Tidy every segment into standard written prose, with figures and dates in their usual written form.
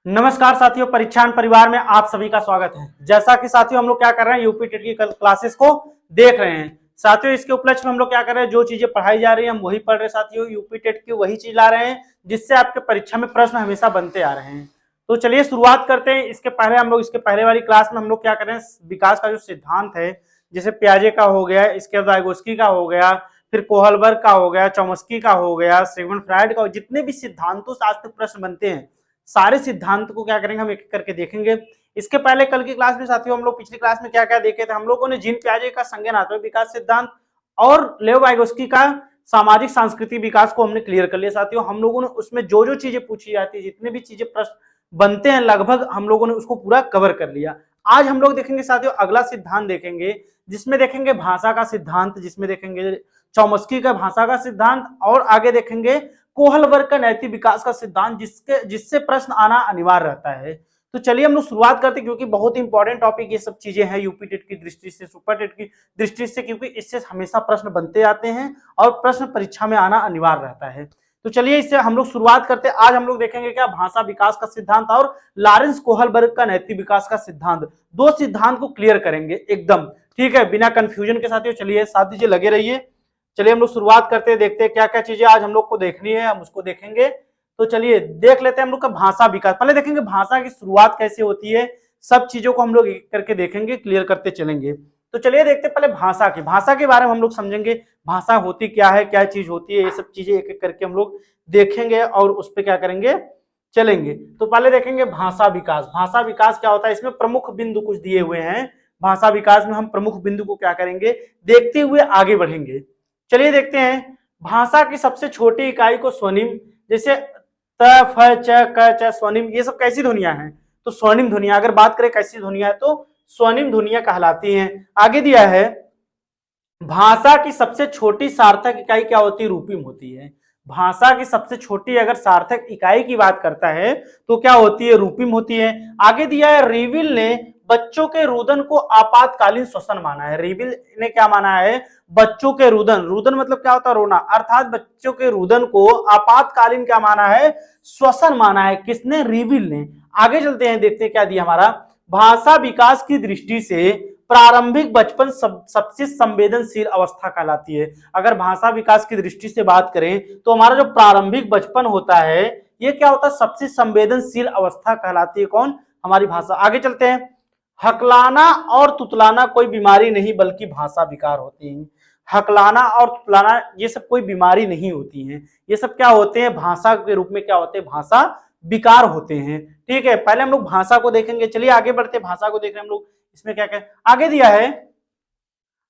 नमस्कार साथियों, परीक्षान परिवार में आप सभी का स्वागत है। जैसा कि साथियों हम लोग क्या कर रहे हैं, यूपी टेट की क्लासेस को देख रहे हैं। साथियों इसके उपलक्ष्य में हम लोग क्या कर रहे हैं, जो चीजें पढ़ाई जा रही है हम वही पढ़ रहे हैं। साथियों यूपी टेट की वही चीज ला रहे हैं जिससे आपके परीक्षा में प्रश्न हमेशा बनते आ रहे हैं। तो चलिए शुरुआत करते हैं। इसके पहले वाली क्लास में हम लोग क्या कर रहे हैं, विकास का जो सिद्धांत है, जैसे पियाजे का हो गया, इसके बाद वाइगोत्स्की का हो गया, फिर कोहलबर्ग का हो गया, चॉम्स्की का हो गया, सिगमंड फ्रायड का, जितने भी सिद्धांतों से आज तक प्रश्न बनते हैं सारे सिद्धांत को क्या करेंगे, हम एक एक करके देखेंगे। इसके पहले कल की क्लास में साथियों हम लोग पिछली क्लास में क्या क्या देखे थे, हम लोगों ने जीन पियाजे का संज्ञानात्मक विकास सिद्धांत और लेव वाइगोत्स्की का सामाजिक सांस्कृतिक विकास को हमने क्लियर कर लिया। साथियों हम लोगों ने उसमें जो जो चीजें पूछी जाती है, जितने भी चीजें प्रश्न बनते हैं, लगभग हम लोगों ने उसको पूरा कवर कर लिया। आज हम लोग देखेंगे साथियों अगला सिद्धांत देखेंगे, जिसमें देखेंगे भाषा का सिद्धांत, जिसमें देखेंगे चॉम्स्की का भाषा का सिद्धांत, और आगे देखेंगे कोहलबर्ग का नैतिक विकास का सिद्धांत, जिससे प्रश्न आना अनिवार्य रहता है। तो चलिए हम लोग शुरुआत करते हैं, क्योंकि बहुत इंपॉर्टेंट टॉपिक ये सब चीजें हैं यूपी टेट की दृष्टि से, सुपर टेट की दृष्टि से, क्योंकि इससे हमेशा प्रश्न बनते आते हैं और प्रश्न परीक्षा में आना अनिवार्य रहता है। तो चलिए इससे हम लोग शुरुआत करते हैं। आज हम लोग देखेंगे क्या, भाषा विकास का सिद्धांत और लॉरेंस कोहलबर्ग का नैतिक विकास का सिद्धांत। दो सिद्धांत को क्लियर करेंगे एकदम, ठीक है, बिना कंफ्यूजन के। साथियों चलिए साथ दीजिए, लगे रहिए। चलिए हम लोग शुरुआत करते हैं, देखते हैं क्या क्या चीजें आज हम लोग को देखनी है, हम उसको देखेंगे। तो चलिए देख लेते हैं हम लोग का भाषा विकास। पहले देखेंगे भाषा की शुरुआत कैसे होती है, सब चीजों को हम लोग एक करके देखेंगे, क्लियर करते चलेंगे। तो चलिए देखते हैं पहले भाषा के बारे में हम लोग समझेंगे, भाषा होती क्या है, क्या चीज होती है, ये सब चीजें एक एक करके हम लोग देखेंगे और उस पर क्या करेंगे, चलेंगे। तो पहले देखेंगे भाषा विकास। भाषा विकास क्या होता है, इसमें प्रमुख बिंदु कुछ दिए हुए हैं। भाषा विकास में हम प्रमुख बिंदु को क्या करेंगे, देखते हुए आगे बढ़ेंगे। चलिए देखते हैं भाषा की सबसे छोटी इकाई को स्वनिम, जैसे त, फ, च, क, च, स्वनिम, ये सब कैसी ध्वनियां हैं, तो स्वर्णिम ध्वनियां। अगर बात करें कैसी ध्वनियां है तो स्वर्णिम ध्वनियां कहलाती हैं। आगे दिया है भाषा की सबसे छोटी सार्थक इकाई क्या होती है, रूपिम होती है। भाषा की सबसे छोटी अगर सार्थक इकाई की बात करता है तो क्या होती है, रूपिम होती है। आगे दिया है रिविल ने बच्चों के रुदन को आपातकालीन श्वसन माना है। रिविल ने क्या माना है, बच्चों के रुदन, रुदन मतलब क्या होता है, रोना, अर्थात बच्चों के रुदन को आपातकालीन क्या माना है, श्वसन माना है। किसने, रिविल ने। आगे चलते हैं, देखते हैं क्या दिया हमारा, भाषा विकास की दृष्टि से प्रारंभिक बचपन सबसे संवेदनशील अवस्था कहलाती है। अगर भाषा विकास की दृष्टि से बात करें तो हमारा जो प्रारंभिक बचपन होता है ये क्या होता है, सबसे संवेदनशील अवस्था कहलाती है। कौन, हमारी भाषा। आगे चलते हैं, हकलाना और तुतलाना कोई बीमारी नहीं बल्कि भाषा विकार होते हैं। हकलाना और तुतलाना ये सब कोई बीमारी नहीं होती है, ये सब क्या होते हैं, भाषा के रूप में क्या होते हैं, भाषा विकार होते हैं। ठीक है, पहले हम लोग भाषा को देखेंगे। चलिए आगे बढ़ते हैं, भाषा को देख रहे हैं हम लोग। इसमें क्या क्या आगे दिया है,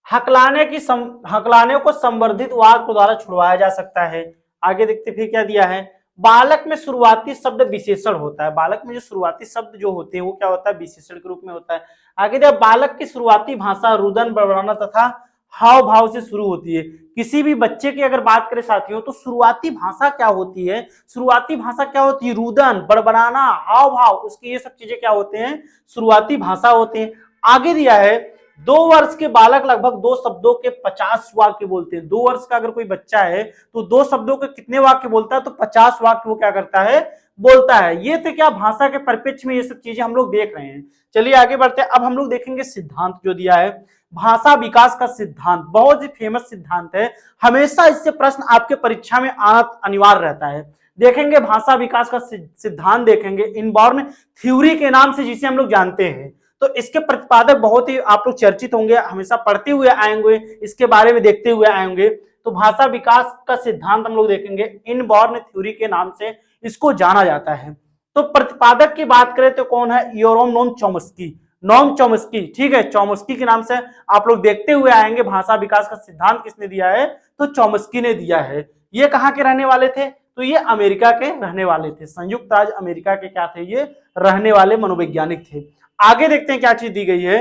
हकलाने को संवर्धित वाक्य द्वारा छुड़वाया जा सकता है। आगे देखते फिर क्या दिया है, बालक में शुरुआती शब्द विशेषण होता है। बालक में जो शुरुआती शब्द जो होते हैं वो क्या होता है, विशेषण के रूप में होता है। आगे दिया, बालक की शुरुआती भाषा रुदन, बड़बड़ाना तथा हाव भाव से शुरू होती है। किसी भी बच्चे की अगर बात करें साथियों तो शुरुआती भाषा क्या होती है, शुरुआती भाषा क्या होती है, रुदन, बड़बड़ाना, हाव भाव, उसकी ये सब चीजें क्या होते हैं, शुरुआती भाषा होते हैं। आगे दिया है, 2 वर्ष के बालक लगभग 2 शब्दों के 50 वाक्य बोलते हैं। 2 वर्ष का अगर कोई बच्चा है तो 2 शब्दों के कितने वाक्य बोलता है, तो 50 वाक्य वो क्या करता है, बोलता है। ये थे क्या, भाषा के परिप्रेक्ष्य में ये सब चीजें हम लोग देख रहे हैं। चलिए आगे बढ़ते हैं, अब हम लोग देखेंगे सिद्धांत जो दिया है, भाषा विकास का सिद्धांत। बहुत ही फेमस सिद्धांत है, हमेशा इससे प्रश्न आपके परीक्षा में आना अनिवार्य रहता है। देखेंगे भाषा विकास का सिद्धांत, देखेंगे इनबॉर्न थ्योरी के नाम से जिसे हम लोग जानते हैं। तो इसके प्रतिपादक बहुत ही आप लोग चर्चित होंगे, हमेशा पढ़ते हुए आएंगे, इसके बारे में देखते हुए आएंगे। तो भाषा विकास का सिद्धांत हम लोग देखेंगे, इनबॉर्न थ्योरी के नाम से इसको जाना जाता है। तो प्रतिपादक की बात करें तो कौन है, योरम नोम चॉम्स्की, नोम चॉम्स्की। ठीक है, चॉम्स्की के नाम से आप लोग देखते हुए आएंगे। भाषा विकास का सिद्धांत किसने दिया है, तो चॉम्स्की ने दिया है। ये कहाँ के रहने वाले थे, तो ये अमेरिका के रहने वाले थे, संयुक्त राज्य अमेरिका के क्या थे, ये रहने वाले मनोवैज्ञानिक थे। आगे देखते हैं क्या चीज दी गई है,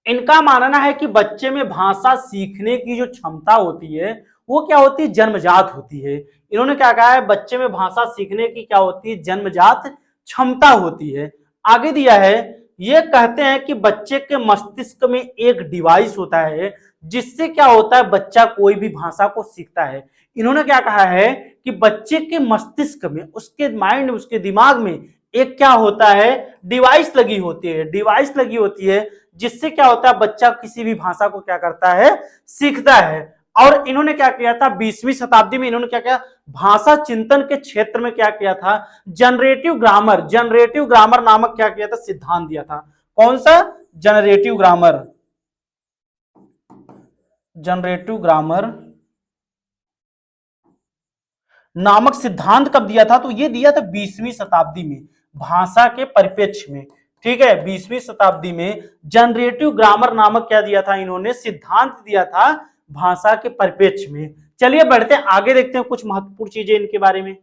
इनका मानना है कि बच्चे में भाषा सीखने की जो क्षमता होती है वो क्या होती है, जन्मजात होती है। इन्होंने क्या कहा है, बच्चे में भाषा सीखने की क्या होती है, जन्मजात क्षमता होती है। आगे दिया है, ये कहते हैं कि बच्चे के मस्तिष्क में एक डिवाइस होता है जिससे क्या होता है, बच्चा कोई भी भाषा को सीखता है। इन्होंने क्या कहा है कि बच्चे के मस्तिष्क में, उसके माइंड, उसके दिमाग में एक क्या होता है, डिवाइस लगी होती है, डिवाइस लगी होती है जिससे क्या होता है बच्चा किसी भी भाषा को क्या करता है, सीखता है। और इन्होंने क्या किया था 20वीं शताब्दी में, इन्होंने क्या किया, भाषा चिंतन के क्षेत्र में क्या किया था, जनरेटिव ग्रामर नामक क्या किया था, सिद्धांत दिया था। कौन सा, जनरेटिव ग्रामर नामक सिद्धांत कब दिया था, तो ये दिया था 20वीं शताब्दी में, भाषा के परिप्रेक्ष्य में। ठीक है, 20वीं शताब्दी में जनरेटिव ग्रामर नामक क्या दिया था, इन्होंने सिद्धांत दिया था भाषा के परिप्रेक्ष्य में। चलिए बढ़ते हैं आगे, देखते हैं कुछ महत्वपूर्ण चीजें इनके बारे में।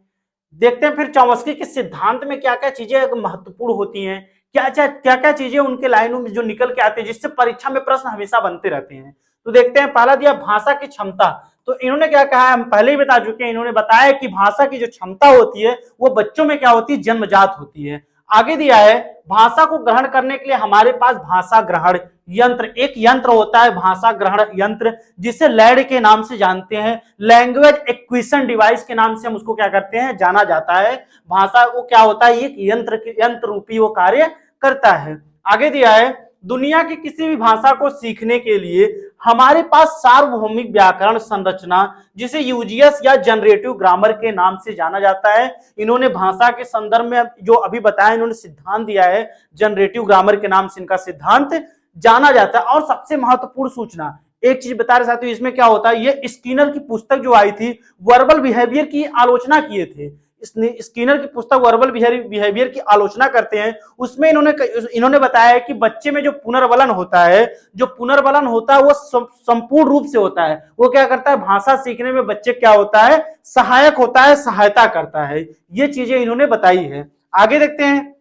देखते हैं फिर चॉम्स्की के सिद्धांत में क्या क्या चीजें महत्वपूर्ण होती हैं, क्या क्या चीजें उनके लाइनों में जो निकल के आते हैं, जिससे परीक्षा में प्रश्न हमेशा बनते रहते हैं। तो देखते हैं, पहला दिया भाषा की क्षमता। तो इन्होंने क्या कहा है, हम पहले ही बता चुके हैं, इन्होंने बताया कि भाषा की जो क्षमता होती है वो बच्चों में क्या होती है, जन्मजात होती है। आगे दिया है, भाषा को ग्रहण करने के लिए हमारे पास भाषा ग्रहण यंत्र, एक यंत्र होता है भाषा ग्रहण यंत्र, जिसे लैड के नाम से जानते हैं, लैंग्वेज एक्विजिशन डिवाइस के नाम से हम उसको क्या करते हैं, जाना जाता है। भाषा को क्या होता है, एक यंत्र रूपी वो कार्य करता है। आगे दिया है, दुनिया की किसी भी भाषा को सीखने के लिए हमारे पास सार्वभौमिक व्याकरण संरचना, जिसे यूजीएस या जनरेटिव ग्रामर के नाम से जाना जाता है। इन्होंने भाषा के संदर्भ में जो अभी बताया, इन्होंने सिद्धांत दिया है, जनरेटिव ग्रामर के नाम से इनका सिद्धांत जाना जाता है। और सबसे महत्वपूर्ण सूचना एक चीज बता रहे साथियों, इसमें क्या होता है, ये स्किनर की पुस्तक जो आई थी, वर्बल बिहेवियर की आलोचना किए थे। स्किनर की पुस्तक वर्बल बिहेवियर की आलोचना करते हैं, उसमें इन्होंने बताया है कि बच्चे में जो पुनर्बलन होता है, वो संपूर्ण रूप से होता है। वो क्या करता है, भाषा सीखने में बच्चे क्या होता है, सहायक होता है, सहायता करता है। ये चीजें इन्होंने बताई है। आगे देखते हैं,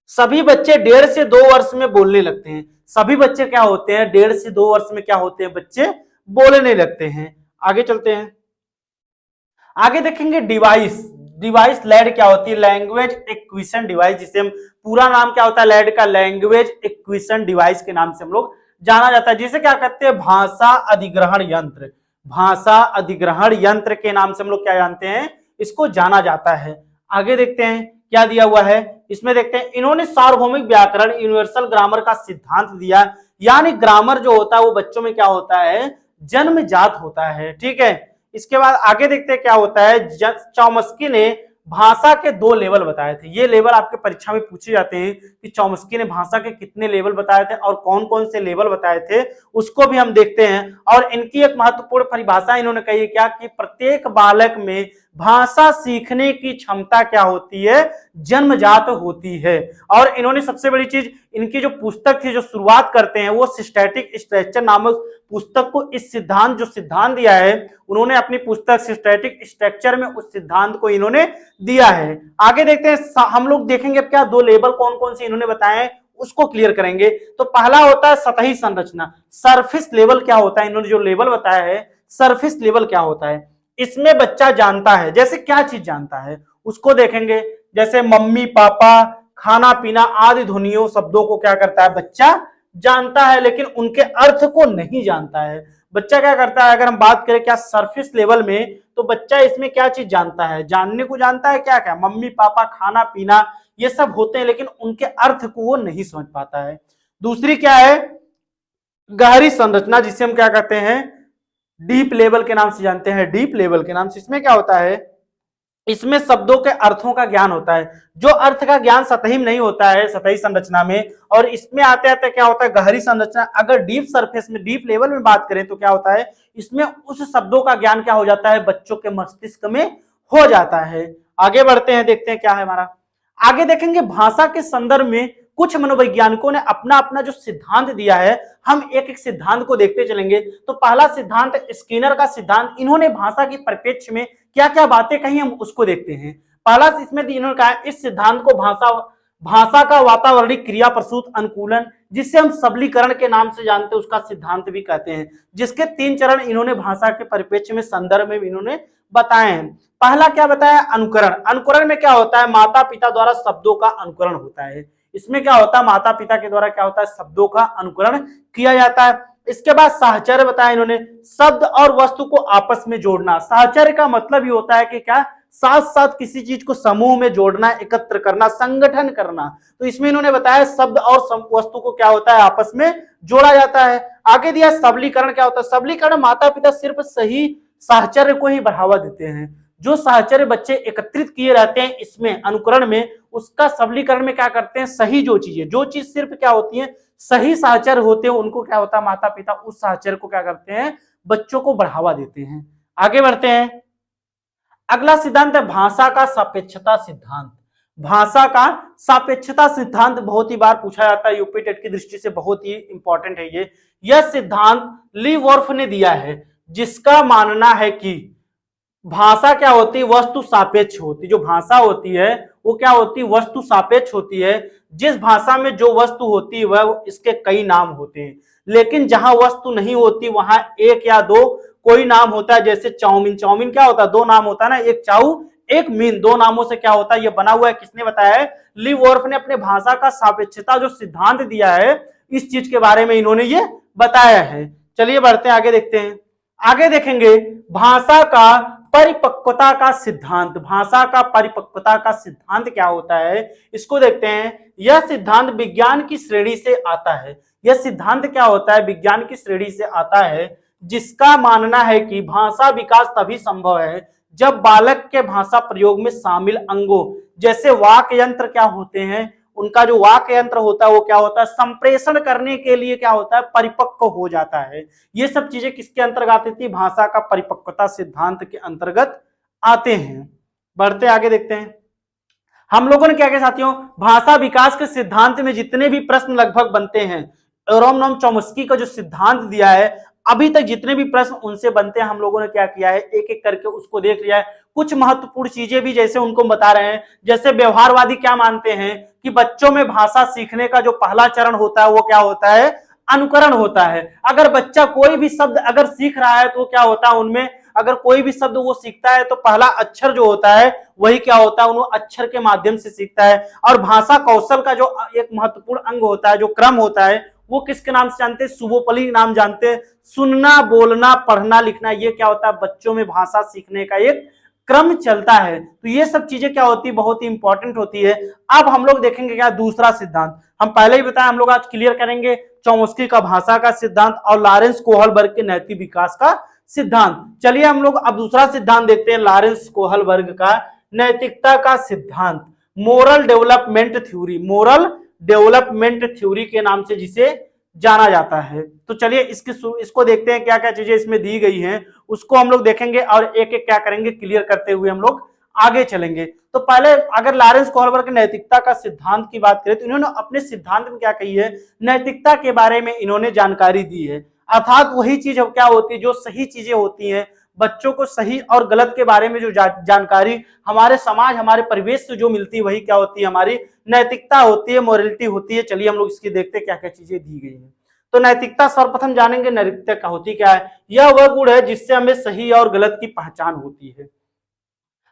सभी बच्चे 1.5 से 2 वर्ष में बोलने लगते हैं। सभी बच्चे क्या होते हैं, 1.5 से 2 वर्ष में क्या होते हैं, बच्चे बोलने लगते हैं। आगे चलते हैं, आगे देखेंगे डिवाइस लैड क्या होती है, लैंग्वेज एक्विजिशन डिवाइस, जिसे हम पूरा नाम क्या होता है लैड का, लैंग्वेज एक्विजिशन डिवाइस के नाम से हम लोग जाना जाता है, जिसे क्या कहते हैं, भाषा अधिग्रहण यंत्र। भाषा अधिग्रहण यंत्र के नाम से हम लोग क्या जानते हैं, इसको जाना जाता है। आगे देखते हैं क्या दिया हुआ है, इसमें देखते हैं, इन्होंने सार्वभौमिक व्याकरण यूनिवर्सल ग्रामर का सिद्धांत दिया, यानी ग्रामर जो होता है वो बच्चों में क्या होता है, जन्मजात होता है। ठीक है, इसके बाद आगे देखते हैं क्या होता है, चॉम्स्की ने भाषा के 2 लेवल बताए थे। ये लेवल आपके परीक्षा में पूछे जाते हैं कि चॉम्स्की ने भाषा के कितने लेवल बताए थे और कौन कौन से लेवल बताए थे, उसको भी हम देखते हैं। और इनकी एक महत्वपूर्ण परिभाषा इन्होंने कही है क्या, कि प्रत्येक बालक में भाषा सीखने की क्षमता क्या होती है, जन्मजात होती है। और इन्होंने सबसे बड़ी चीज, इनकी जो पुस्तक थी जो शुरुआत करते हैं, वो सिस्टैटिक स्ट्रक्चर नामक पुस्तक को, इस सिद्धांत जो सिद्धांत दिया है उन्होंने अपनी पुस्तक सिस्टैटिक स्ट्रक्चर में उस सिद्धांत को इन्होंने दिया है। आगे देखते हैं, हम लोग देखेंगे अब क्या 2 लेवल कौन कौन से इन्होंने बताए हैं, उसको क्लियर करेंगे। तो पहला होता है सतही संरचना, सरफेस लेवल क्या होता है, इन्होंने जो लेवल बताया है सरफेस लेवल क्या होता है, इसमें बच्चा जानता है, जैसे क्या चीज जानता है उसको देखेंगे, जैसे मम्मी पापा, खाना पीना आदि ध्वनियों शब्दों को क्या करता है, बच्चा जानता है, लेकिन उनके अर्थ को नहीं जानता है। बच्चा क्या करता है, अगर हम बात करें क्या सरफेस लेवल में, तो बच्चा इसमें क्या चीज जानता है, जानने को जानता है, क्या क्या, मम्मी पापा खाना पीना ये सब होते हैं, लेकिन उनके अर्थ को वो नहीं समझ पाता है। दूसरी क्या है, गहरी संरचना, जिसे हम क्या कहते हैं, डीप लेवल के नाम से जानते हैं, डीप लेवल के नाम से। इसमें क्या होता है, इसमें शब्दों के अर्थों का ज्ञान होता है, जो अर्थ का ज्ञान सतही में नहीं होता है, सतही संरचना में। और इसमें आते आते क्या होता है, गहरी संरचना। अगर डीप सरफेस में, डीप लेवल में बात करें तो क्या होता है, इसमें उस शब्दों का ज्ञान क्या हो जाता है, बच्चों के मस्तिष्क में हो जाता है। आगे बढ़ते हैं, देखते हैं क्या है हमारा। आगे देखेंगे, भाषा के संदर्भ में कुछ मनोवैज्ञानिकों ने अपना अपना जो सिद्धांत दिया है, हम एक एक सिद्धांत को देखते चलेंगे। तो पहला सिद्धांत स्किनर का सिद्धांत, इन्होंने भाषा की परिप्रेक्ष्य में क्या क्या बातें कही हम उसको देखते हैं। पहला इसमें इन्होंने कहा, इस सिद्धांत को भाषा का वातावरणिक क्रिया प्रसूत अनुकूलन, जिसे हम सबलीकरण के नाम से जानते हैं, उसका सिद्धांत भी कहते हैं, जिसके 3 चरण इन्होंने भाषा के परिप्रेक्ष्य में संदर्भ में इन्होंने बताए हैं। पहला क्या बताया, अनुकरण। अनुकरण में क्या होता है, माता पिता द्वारा शब्दों का अनुकरण होता है। इसमें क्या होता है, माता पिता के द्वारा क्या होता है, शब्दों का अनुकरण किया जाता है। इसके बाद साहचर्य बताया इन्होंने, शब्द और वस्तु को आपस में जोड़ना। साहचर्य का मतलब ही होता है कि क्या, साथ साथ किसी चीज को समूह में जोड़ना, एकत्र करना, संगठन करना। तो इसमें इन्होंने बताया शब्द और वस्तु को क्या होता है आपस में जोड़ा जाता है। आगे दिया सबलीकरण क्या होता है। सबलीकरण माता पिता सिर्फ सही साहचर्य को ही बढ़ावा देते हैं। जो साहचर्य बच्चे एकत्रित किए रहते हैं इसमें अनुकरण में, उसका सबलीकरण में क्या करते हैं, सही जो चीज सिर्फ क्या होती है सही साहचर्य होते हैं, उनको क्या होता है माता पिता उस साहचर्य को क्या करते हैं बच्चों को बढ़ावा देते हैं। आगे बढ़ते हैं। अगला सिद्धांत है भाषा का सापेक्षता सिद्धांत। भाषा का सापेक्षता सिद्धांत बहुत ही बार पूछा जाता है, यूपी टेट की दृष्टि से बहुत ही इंपॉर्टेंट है ये। यह सिद्धांत लीवर्फ ने दिया है, जिसका मानना है कि भाषा क्या होती है, वस्तु सापेक्ष होती है। जो भाषा होती है वो क्या होती है, वस्तु सापेक्ष होती है। जिस भाषा में जो वस्तु होती है वह इसके कई नाम होते हैं, लेकिन जहां वस्तु नहीं होती वहां एक या दो कोई नाम होता है। जैसे चाउमीन, चाउमीन क्या होता है, दो नाम होता है ना, एक चाउ एक मीन, दो नामों से क्या होता है ये बना हुआ है। किसने बताया है, लीवर्फ ने अपने भाषा का सापेक्षता जो सिद्धांत दिया है इस चीज के बारे में इन्होंने ये बताया है। चलिए बढ़ते हैं आगे, देखते हैं। आगे देखेंगे भाषा का परिपक्वता का सिद्धांत। भाषा का परिपक्वता का सिद्धांत क्या होता है इसको देखते हैं। यह सिद्धांत विज्ञान की श्रेणी से आता है। यह सिद्धांत क्या होता है, विज्ञान की श्रेणी से आता है, जिसका मानना है कि भाषा विकास तभी संभव है जब बालक के भाषा प्रयोग में शामिल अंगों जैसे वाक्य यंत्र क्या होते हैं, उनका जो वाक्य यंत्र होता है वो क्या होता है संप्रेषण करने के लिए क्या होता है परिपक्व हो जाता है। ये सब चीजें किसके अंतर्गत आती थी, भाषा का परिपक्वता सिद्धांत के अंतर्गत आते हैं। बढ़ते आगे देखते हैं। हम लोगों ने क्या किया साथियों, भाषा विकास के सिद्धांत में जितने भी प्रश्न लगभग बनते हैं, एरोम नोम चॉम्स्की का जो सिद्धांत दिया है अभी तक जितने भी प्रश्न उनसे बनते हैं हम लोगों ने क्या किया है एक एक करके उसको देख लिया है। कुछ महत्वपूर्ण चीजें भी जैसे उनको बता रहे हैं। जैसे व्यवहारवादी क्या मानते हैं कि बच्चों में भाषा सीखने का जो पहला चरण होता है वो क्या होता है, अनुकरण होता है। अगर बच्चा कोई भी शब्द अगर सीख रहा है तो क्या होता है उनमें, अगर कोई भी शब्द वो सीखता है तो पहला अक्षर जो होता है वही क्या होता है उन अक्षर के माध्यम से सीखता है। और भाषा कौशल का जो एक महत्वपूर्ण अंग होता है, जो क्रम होता है, वो किसके नाम से जानते हैं, सुबोपली नाम जानते हैं। सुनना, बोलना, पढ़ना, लिखना, ये क्या होता है बच्चों में भाषा सीखने का एक क्रम चलता है। तो ये सब चीजें क्या होती है बहुत ही इंपॉर्टेंट होती है। अब हम लोग देखेंगे क्या दूसरा सिद्धांत। हम पहले ही बताया, हम लोग आज क्लियर करेंगे चॉम्स्की का भाषा का सिद्धांत और लॉरेंस कोहलबर्ग के नैतिक विकास का सिद्धांत। चलिए हम लोग अब दूसरा सिद्धांत देखते हैं, लॉरेंस कोहलबर्ग का नैतिकता का सिद्धांत, moral development theory. Moral development theory के नाम से जिसे जाना जाता है। तो चलिए इसको देखते हैं क्या क्या चीजें इसमें दी गई हैं, उसको हम लोग देखेंगे और एक एक क्या करेंगे क्लियर करते हुए हम लोग आगे चलेंगे। तो पहले अगर लॉरेंस कोहलबर्ग की नैतिकता का सिद्धांत की बात करें तो इन्होंने अपने सिद्धांत में क्या कही है, नैतिकता के बारे में इन्होंने जानकारी दी है। अर्थात वही चीज क्या होती है जो सही चीजें होती हैं, बच्चों को सही और गलत के बारे में जो जानकारी हमारे समाज हमारे परिवेश से जो मिलती है वही क्या होती है हमारी नैतिकता होती है, मोरलिटी होती है। चलिए हम लोग इसकी देखते हैं क्या क्या चीजें दी गई हैं। तो नैतिकता सर्वप्रथम जानेंगे, नैतिकता क्या होती क्या है। यह वह गुण है जिससे हमें सही और गलत की पहचान होती है।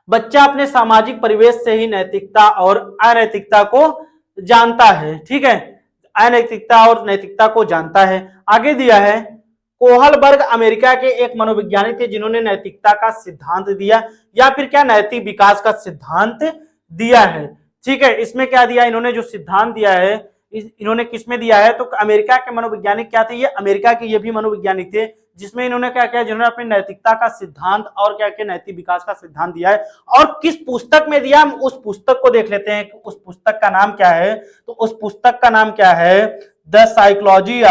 बच्चा अपने सामाजिक परिवेश से ही नैतिकता और अनैतिकता को जानता है। ठीक है, अनैतिकता और नैतिकता को जानता है। आगे दिया है कोहलबर्ग अमेरिका के एक मनोवैज्ञानिक थे जिन्होंने नैतिकता का सिद्धांत दिया या फिर क्या नैतिक विकास का सिद्धांत दिया है। ठीक है, इसमें क्या दिया इन्होंने जो सिद्धांत दिया है इन्होंने किसमें दिया है, तो अमेरिका के मनोवैज्ञानिक क्या थे, ये अमेरिका के ये भी मनोवैज्ञानिक थे जिसमें इन्होंने क्या किया, जिन्होंने अपनी नैतिकता का सिद्धांत और क्या किया नैतिक विकास का सिद्धांत दिया है। और किस पुस्तक में दिया हम उस पुस्तक को देख लेते हैं। उस पुस्तक का नाम क्या है, तो उस पुस्तक का नाम क्या है, the psychology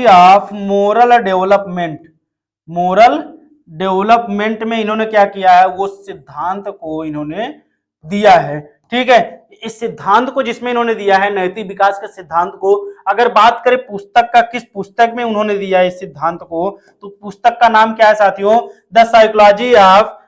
of moral development. Moral development में इन्होंने क्या किया है, वो सिद्धांत को इन्होंने दिया है। ठीक है, इस सिद्धांत को जिसमें इन्होंने दिया है नैतिक विकास के सिद्धांत को, अगर बात करें पुस्तक का, किस पुस्तक में उन्होंने दिया है इस सिद्धांत को, तो पुस्तक का नाम क्या है साथियों, द साइकोलॉजी ऑफ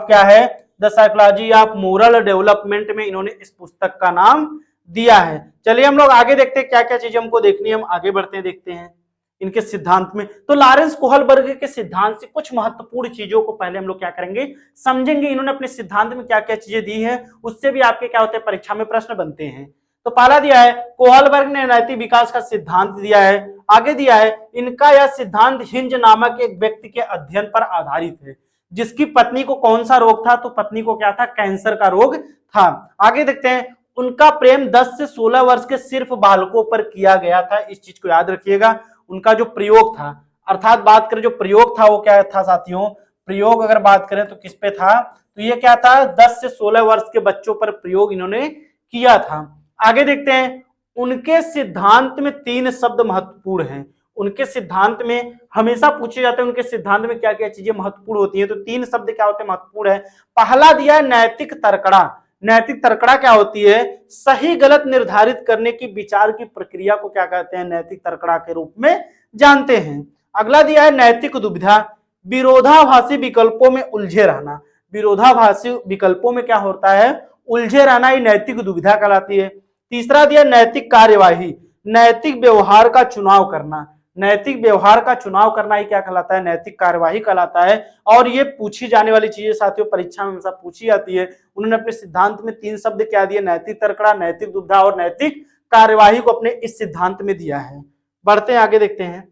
क्या है, the psychology of moral development में इन्होंने इस पुस्तक का नाम दिया है। चलिए हम लोग आगे देखते हैं क्या क्या चीजें हमको देखनी है, हम आगे बढ़ते हैं देखते हैं इनके सिद्धांत में। तो लॉरेंस कोहलबर्ग के सिद्धांत से कुछ महत्वपूर्ण चीजों को पहले हम लोग क्या करेंगे समझेंगे, इन्होंने अपने सिद्धांत में क्या क्या चीजें दी है, उससे भी आपके क्या होते हैं परीक्षा में प्रश्न बनते हैं। तो पहला दिया है कोहलबर्ग ने नैतिक विकास का सिद्धांत दिया है। आगे दिया है इनका यह सिद्धांत हिंज नामक एक व्यक्ति के अध्ययन पर आधारित है, जिसकी पत्नी को कौन सा रोग था, तो पत्नी को क्या था, कैंसर का रोग था। आगे देखते हैं उनका प्रेम 10 से 16 वर्ष के सिर्फ बालकों पर किया गया था। इस चीज को याद रखिएगा, उनका जो प्रयोग था, अर्थात बात करें जो प्रयोग था वो क्या था साथियों, प्रयोग अगर बात करें तो किस पे था, तो ये क्या था, 10 से 16 वर्ष के बच्चों पर प्रयोग इन्होंने किया था। आगे देखते हैं उनके सिद्धांत में 3 शब्द महत्वपूर्ण हैं। उनके सिद्धांत में हमेशा पूछे जाते हैं उनके सिद्धांत में क्या क्या चीजें महत्वपूर्ण होती हैं, तो 3 शब्द क्या होते हैं, महत्वपूर्ण है। पहला दिया है नैतिक तर्कड़ा। नैतिक तर्कड़ा क्या होती है, सही गलत निर्धारित करने की विचार की प्रक्रिया को क्या कहते हैं, नैतिक तर्कड़ा के रूप में जानते हैं। अगला दिया है नैतिक दुविधा, विरोधाभासी विकल्पों में उलझे रहना। विरोधाभासी विकल्पों में क्या होता है, उलझे रहना, ये नैतिक दुविधा कहलाती है। तीसरा दिया नैतिक कार्यवाही, नैतिक व्यवहार का चुनाव करना। नैतिक व्यवहार का चुनाव करना ही क्या कहलाता है, नैतिक कार्यवाही कहलाता है। और ये पूछी जाने वाली चीजें साथियों परीक्षा में हमेशा पूछी जाती है। उन्होंने अपने सिद्धांत में 3 शब्द क्या दिए, नैतिक तर्कड़ा, नैतिक दुविधा और नैतिक कार्यवाही को अपने इस सिद्धांत में दिया है। बढ़ते हैं आगे, देखते हैं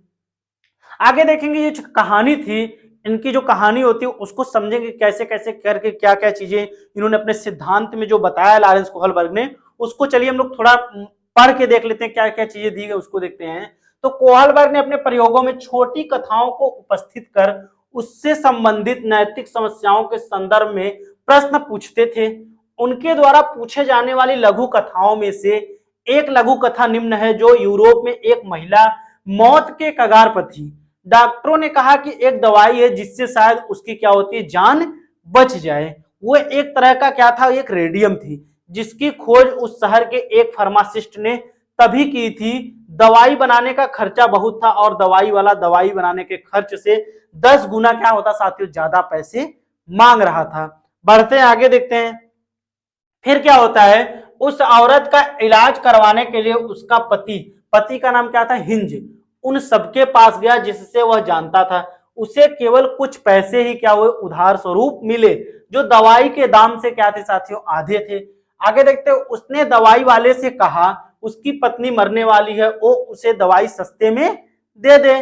आगे देखेंगे ये जो कहानी थी, इनकी जो कहानी होती है उसको समझेंगे कैसे कैसे करके क्या क्या चीजें इन्होंने अपने सिद्धांत में जो बताया लॉरेंस कोहलबर्ग ने, उसको चलिए हम लोग थोड़ा पढ़ के देख लेते हैं क्या क्या चीजें दी गई उसको देखते हैं। तो कोहलबर्ग ने अपने प्रयोगों में छोटी कथाओं को उपस्थित कर उससे संबंधित नैतिक समस्याओं के संदर्भ में प्रश्न पूछते थे। उनके द्वारा पूछे जाने वाली लघु कथाओं में से एक लघु कथा निम्न है, जो यूरोप में एक महिला मौत के कगार पर थी। डॉक्टरों ने कहा कि एक दवाई है जिससे शायद उसकी क्या होती है, जान बच जाए। वो एक तरह का क्या था, एक रेडियम थी, जिसकी खोज उस शहर के एक फार्मासिस्ट ने तभी की थी। दवाई बनाने का खर्चा बहुत था और दवाई वाला दवाई बनाने के खर्च से 10 गुना क्या होता साथियों, ज्यादा पैसे मांग रहा था। बढ़ते हैं आगे, देखते हैं फिर क्या होता है। उस औरत का इलाज करवाने के लिए उसका पति का नाम क्या था, हिंज, उन सबके पास गया जिससे वह जानता था उसे केवल कुछ पैसे ही क्या हुए, उधार स्वरूप मिले, जो दवाई के दाम से क्या थे साथियों, आधे थे। आगे देखते हैं उसने दवाई वाले से कहा उसकी पत्नी मरने वाली है, वो उसे दवाई सस्ते में दे दे,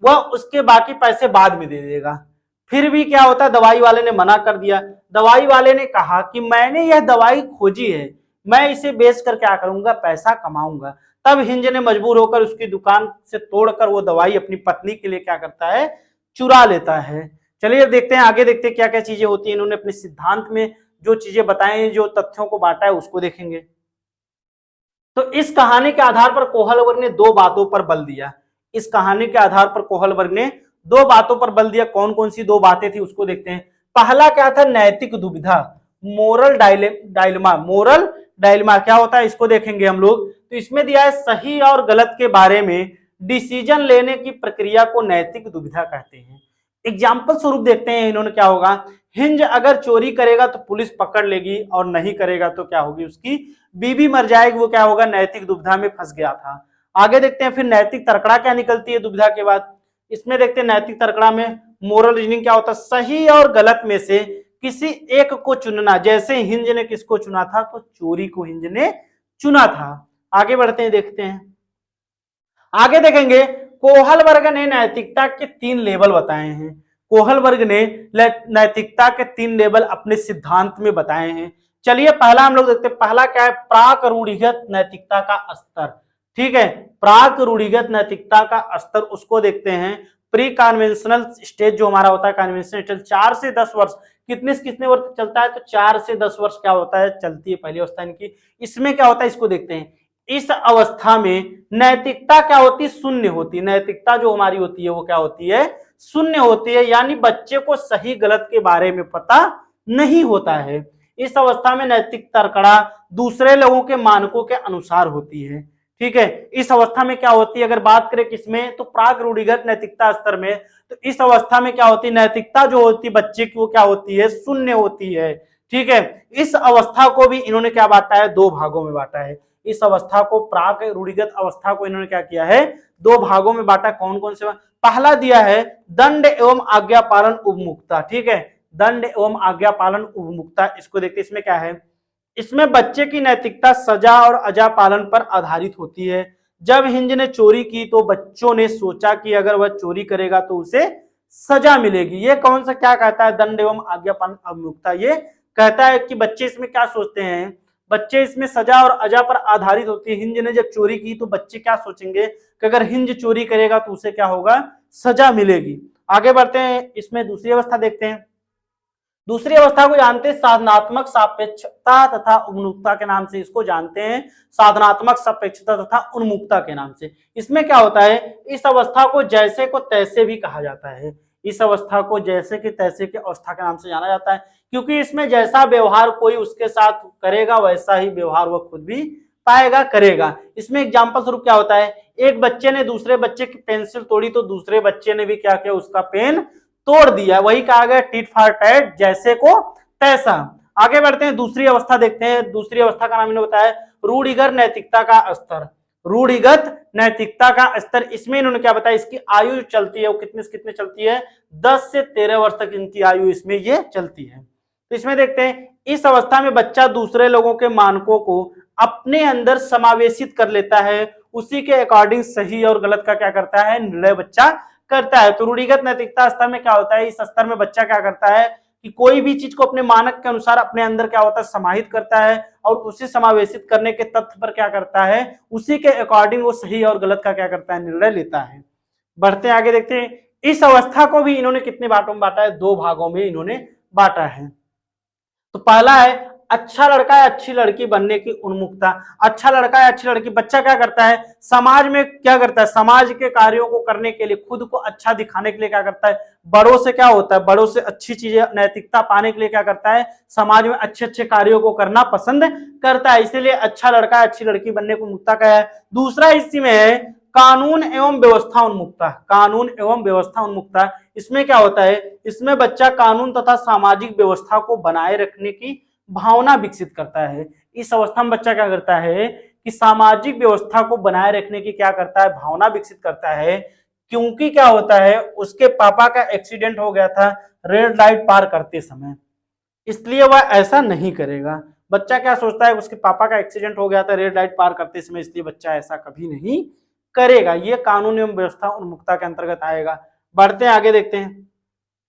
वह उसके बाकी पैसे बाद में दे देगा। फिर भी क्या होता है, दवाई वाले ने मना कर दिया। दवाई वाले ने कहा कि मैंने यह दवाई खोजी है, मैं इसे बेचकर क्या करूंगा, पैसा कमाऊंगा। तब हिंज ने मजबूर होकर उसकी दुकान से तोड़कर वो दवाई अपनी पत्नी के लिए क्या करता है, चुरा लेता है। चलिए देखते हैं आगे, देखते हैं क्या क्या चीजें होती हैं। इन्होंने अपने सिद्धांत में जो चीजें बताई, जो तथ्यों को बांटा है उसको देखेंगे। तो इस कहानी के आधार पर कोहलबर्ग ने 2 बातों पर बल दिया। इस कहानी के आधार पर कोहलबर्ग ने 2 बातों पर बल दिया। कौन कौन सी 2 बातें थी उसको देखते हैं। पहला क्या था, नैतिक दुविधा, मोरल डायलेमा। मोरल डायलेमा क्या होता है इसको देखेंगे हम लोग। तो इसमें दिया है सही और गलत के बारे में डिसीजन लेने की प्रक्रिया को नैतिक दुविधा कहते हैं। एग्जाम्पल स्वरूप देखते हैं इन्होंने क्या होगा, हिंज अगर चोरी करेगा तो पुलिस पकड़ लेगी और नहीं करेगा तो क्या होगी, उसकी बीवी मर जाएगी, वो क्या होगा, नैतिक दुविधा में फंस गया था। आगे देखते हैं फिर नैतिक तर्कड़ा क्या निकलती है दुविधा के बाद। इसमें देखते हैं नैतिक तर्कड़ा में मोरल रीजनिंग क्या होता है, सही और गलत में से किसी एक को चुनना। जैसे हिंज ने किसको चुना था, तो चोरी को हिंज ने चुना था। आगे बढ़ते हैं, देखते हैं आगे देखेंगे कोहलबर्ग ने नैतिकता के 3 लेवल बताए हैं। कोहलबर्ग ने नैतिकता के 3 लेवल अपने सिद्धांत में बताए हैं। चलिए पहला हम लोग देखते हैं। पहला क्या है, प्राक रूढ़िगत नैतिकता का स्तर। ठीक है, प्राक रूढ़िगत नैतिकता का स्तर उसको देखते हैं। प्री कन्वेंशनल स्टेज जो हमारा होता है, कन्वेंशनल स्टेज 4 से 10 वर्ष, कितने वर्ष चलता है, तो 4 से 10 वर्ष क्या होता है, चलती है पहली अवस्था इनकी। इसमें क्या होता है इसको देखते हैं। इस अवस्था में नैतिकता क्या होती है, शून्य होती है। नैतिकता जो हमारी होती है वो क्या होती है, शून्य होती है, यानी बच्चे को सही गलत के बारे में पता नहीं होता है। इस अवस्था में नैतिक तर्कड़ा दूसरे लोगों के मानकों के अनुसार होती है। ठीक है, इस अवस्था में क्या होती है, अगर बात करें किसमें, तो प्राक रूढ़िगत नैतिकता स्तर में, तो इस अवस्था में क्या होती है, नैतिकता जो होती है बच्चे की वो क्या होती है, शून्य होती है। ठीक है, इस अवस्था को भी इन्होंने क्या बांटा है, 2 भागों में बांटा है। इस अवस्था को, प्राक रूढ़िगत अवस्था को इन्होंने क्या किया है, 2 भागों में बांटा। कौन कौन से, पहला दिया है दंड एवं आज्ञा पालन उपमुक्ता। ठीक है, दंड एवं आज्ञा पालन उपमुक्ता, इसको देखते इसमें क्या है, इसमें बच्चे की नैतिकता सजा और अजा पालन पर आधारित होती है। जब हिंज ने चोरी की तो बच्चों ने सोचा कि अगर वह चोरी करेगा तो उसे सजा मिलेगी। ये कौन सा क्या कहता है, दंड एवं आज्ञापन अभिमुखता। ये कहता है कि बच्चे इसमें क्या सोचते हैं, बच्चे इसमें सजा और अजा पर आधारित होती है। हिंज ने जब चोरी की तो बच्चे क्या सोचेंगे कि अगर हिंज चोरी करेगा तो उसे क्या होगा, सजा मिलेगी। आगे बढ़ते हैं, इसमें दूसरी अवस्था देखते हैं। दूसरी अवस्था को जानते हैं साधनात्मक सापेक्षता तथा उन्मुखता के नाम से, इसको जानते हैं साधनात्मक सापेक्षता तथा उन्मुखता के नाम से। इसमें क्या होता है, इस अवस्था को जैसे को तैसे भी कहा जाता है। इस अवस्था को जैसे के तैसे की अवस्था के नाम से जाना जाता है, क्योंकि इसमें जैसा व्यवहार कोई उसके साथ करेगा वैसा ही व्यवहार वह खुद भी पाएगा, करेगा। इसमें एग्जाम्पल स्वरूप क्या होता है, एक बच्चे ने दूसरे बच्चे की पेंसिल तोड़ी तो दूसरे बच्चे ने भी क्या किया, उसका पेन तोड़ दिया। वही कहा गया टिट फॉर टैट, जैसे को तैसा। आगे बढ़ते हैं, दूसरी अवस्था देखते हैं। दूसरी अवस्था का नाम इन्होंने बताया रूढ़िगत नैतिकता का स्तर। रूढ़िगत नैतिकता का स्तर, इसमें इन्होंने क्या बताया, इसकी आयु चलती है वो कितने से कितने चलती है, 10 से 13 वर्ष तक इनकी आयु इसमें ये चलती है। तो इसमें देखते हैं, इस अवस्था में बच्चा दूसरे लोगों के मानकों को अपने अंदर समावेशित कर लेता है, उसी के अकॉर्डिंग सही और गलत का क्या करता है, निर्णय बच्चा करता है। तो रूढ़िगत नैतिकता स्तर में क्या होता है, इस स्तर में बच्चा क्या करता है कि कोई भी चीज को अपने मानक के अनुसार अपने अंदर क्या होता है, समाहित करता है और उसे समावेशित करने के तथ्य पर क्या करता है, उसी के अकॉर्डिंग वो सही और गलत का क्या करता है, निर्णय लेता है। बढ़ते आगे देखते हैं, इस अवस्था को भी इन्होंने कितने भागों में बांटा है, 2 भागों में इन्होंने बांटा है। तो पहला है अच्छा लड़का या अच्छी लड़की बनने की उन्मुखता। अच्छा लड़का या अच्छी लड़की, बच्चा क्या करता है, समाज में क्या करता है, समाज के कार्यों को करने के लिए, खुद को अच्छा दिखाने के लिए क्या करता है, बड़ों से क्या होता है, बड़ों से अच्छी चीजें नैतिकता पाने के लिए क्या करता है, समाज में अच्छे अच्छे कार्यों को करना पसंद करता है। इसीलिए अच्छा लड़का अच्छी लड़की बनने को उन्मुखता का है। दूसरा इसी में है कानून एवं व्यवस्था उन्मुखता। कानून एवं व्यवस्था उन्मुखता, इसमें क्या होता है, इसमें बच्चा कानून तथा सामाजिक व्यवस्था को बनाए रखने की भावना विकसित करता है। इस अवस्था में बच्चा क्या करता है कि सामाजिक व्यवस्था को बनाए रखने की क्या करता है, भावना विकसित करता है। क्योंकि क्या होता है, उसके पापा का एक्सीडेंट हो गया था रेड लाइट पार करते समय, इसलिए वह ऐसा नहीं करेगा। बच्चा क्या सोचता है, उसके पापा का एक्सीडेंट हो गया था रेड लाइट पार करते समय, इसलिए बच्चा ऐसा कभी नहीं करेगा। ये कानून एवं व्यवस्था उन्मुखता के अंतर्गत आएगा। बढ़ते हैं आगे देखते हैं,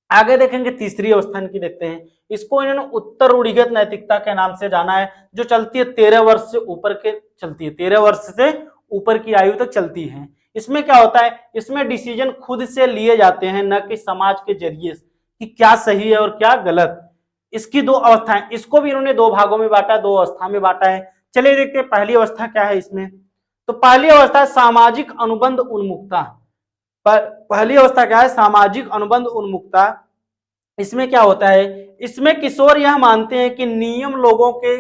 आगे देखेंगे तीसरी अवस्था की देखते हैं। इसको इन्होंने उत्तर रूढ़िगत नैतिकता के नाम से जाना है, जो चलती है 13 वर्ष से ऊपर के, चलती है 13 वर्ष से ऊपर की आयु तक चलती है। इसमें क्या होता है, इसमें डिसीजन खुद से लिए जाते हैं, न कि समाज के जरिए कि क्या सही है और क्या गलत। इसकी 2 अवस्थाएं, इसको भी इन्होंने 2 भागों में बांटा, 2 अवस्था में बांटा है। चलिए देखते हैं पहली अवस्था क्या है इसमें। तो पहली अवस्था सामाजिक अनुबंध उन्मुखता। पहली अवस्था क्या है, सामाजिक अनुबंध उन्मुखता। इसमें क्या होता है, इसमें किशोर यह मानते हैं कि नियम लोगों के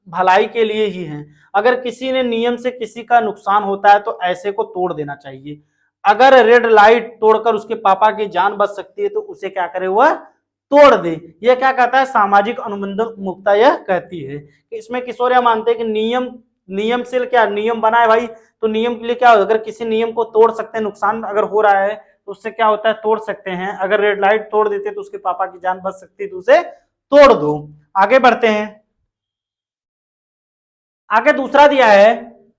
भलाई के लिए ही हैं। अगर किसी ने नियम से किसी का नुकसान होता है तो ऐसे को तोड़ देना चाहिए। अगर रेड लाइट तोड़कर उसके पापा की जान बच सकती है तो उसे क्या करे, वह तोड़ दे। यह क्या कहता है, सामाजिक अनुबंध उन्मुखता यह कहती है कि इसमें किशोर यह मानते हैं कि नियम से क्या, नियम बना है भाई तो नियम के लिए क्या, अगर किसी नियम को तोड़ सकते हैं, नुकसान अगर हो रहा है तो उससे क्या होता है, तोड़ सकते हैं। अगर रेड लाइट तोड़ देते तो उसके पापा की जान बच सकती है तो उसे तोड़ दो। आगे बढ़ते हैं, आगे दूसरा दिया है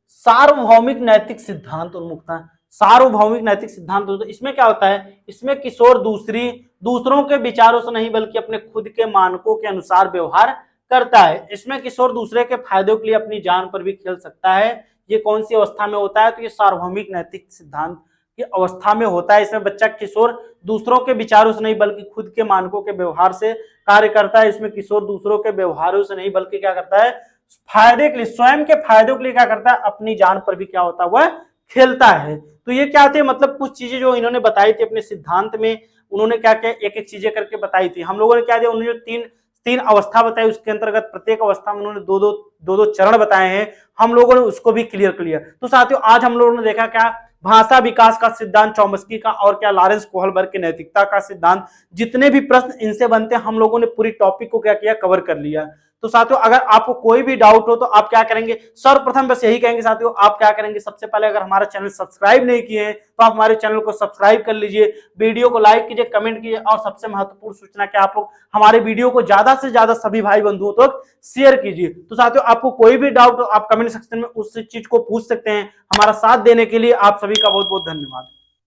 सार्वभौमिक नैतिक सिद्धांत उन्मुखता। सार्वभौमिक नैतिक सिद्धांत, तो इसमें क्या होता है, इसमें किशोर दूसरों के विचारों से नहीं बल्कि अपने खुद के मानकों के अनुसार व्यवहार करता है। इसमें किशोर दूसरे के फायदे के लिए अपनी जान पर भी खेल सकता है। ये कौन सी अवस्था में होता है, तो ये सार्वभौमिक नैतिक सिद्धांत की अवस्था में होता है। इसमें बच्चा किशोर दूसरों के विचारों से नहीं बल्कि खुद के मानकों के व्यवहार से कार्य करता है। इसमें किशोर दूसरों के व्यवहारों से नहीं बल्कि क्या करता है, फायदे के लिए, स्वयं के फायदों के लिए क्या करता है, अपनी जान पर भी क्या होता है, वह खेलता है। तो ये क्या थे, मतलब कुछ चीजें जो इन्होंने बताई थी अपने सिद्धांत में, उन्होंने क्या क्या एक एक चीजें करके बताई थी। हम लोगों ने क्या दिया, उन्होंने जो तीन अवस्था बताई, उसके अंतर्गत प्रत्येक अवस्था में उन्होंने दो चरण बताए हैं, हम लोगों ने उसको भी क्लियर कर लिया। तो साथियों आज हम लोगों ने देखा क्या, भाषा विकास का सिद्धांत चॉम्स्की का, और क्या लॉरेंस कोहलबर्ग के नैतिकता का सिद्धांत। जितने भी प्रश्न इनसे बनते हैं हम लोगों ने पूरी टॉपिक को क्या किया, कवर कर लिया। तो साथियों अगर आपको कोई भी डाउट हो तो आप क्या करेंगे, सर्वप्रथम बस यही कहेंगे साथियों, आप क्या करेंगे, सबसे पहले अगर हमारा चैनल सब्सक्राइब नहीं किए हैं तो आप हमारे चैनल को सब्सक्राइब कर लीजिए, वीडियो को लाइक कीजिए, कमेंट कीजिए, और सबसे महत्वपूर्ण सूचना कि आप लोग हमारे वीडियो को ज्यादा से ज्यादा सभी भाई बंधुओं तक शेयर कीजिए। तो साथियों आपको कोई भी डाउट हो आप कमेंट सेक्शन में उस चीज को पूछ सकते हैं। हमारा साथ देने के लिए आप सभी का बहुत बहुत धन्यवाद।